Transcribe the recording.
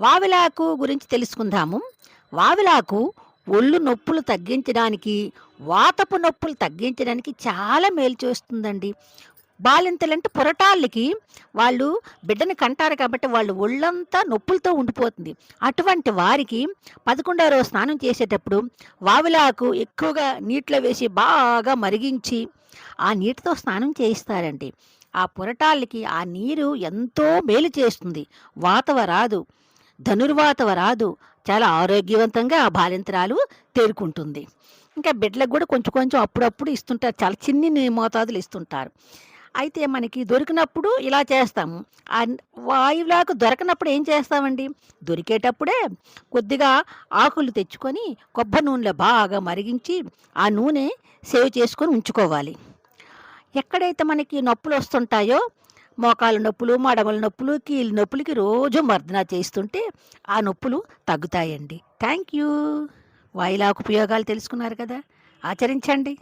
వావిలాకు గురించి తెలుసుకుందాము. వావిలాకు ఒళ్ళు నొప్పులు తగ్గించడానికి, వాతపు నొప్పులు తగ్గించడానికి చాలా మేలు చేస్తుందండి. బాలింతలంటే పురటాళ్ళకి వాళ్ళు బిడ్డని కంటారు కాబట్టి వాళ్ళు ఒళ్ళంతా నొప్పులతో ఉండిపోతుంది. అటువంటి వారికి 11వ రోజు స్నానం చేసేటప్పుడు వావిలాకు ఎక్కువగా నీటిలో వేసి బాగా మరిగించి, ఆ నీటితో స్నానం చేయిస్తారండి. ఆ పురటాళ్ళకి ఆ నీరు ఎంతో మేలు చేస్తుంది. వాతవ రాదు. ధనుర్వాతవ రాదు. చాలా ఆరోగ్యవంతంగా ఆ బాలింతరాలు తేరుకుంటుంది. ఇంకా బిడ్డలకు గూడా కొంచెం కొంచెం అప్పుడప్పుడు ఇస్తుంటారు. చాలా చిన్ని మోతాదులు ఇస్తుంటారు. అయితే మనకి దొరికినప్పుడు ఇలా చేస్తాము. అన్ వాయువులాకు దొరకనప్పుడు ఏం చేస్తామండి? దొరికేటప్పుడే కొద్దిగా ఆకులు తెచ్చుకొని కొబ్బరి నూనెలో బాగా మరిగించి, ఆ నూనె సేవ్ చేసుకొని ఉంచుకోవాలి. ఎక్కడైతే మనకి నొప్పులొస్తుంటాయో, మోకాళ్ళ నొప్పులు, మడమల నొప్పులు, కీళ్ళ నొప్పులకి రోజు మర్దన చేస్తుంటే ఆ నొప్పులు తగ్గుతాయండి. Thank you. వాయిలాకు ఉపయోగాలు తెలుసుకున్నారు కదా! ఆచరించండి.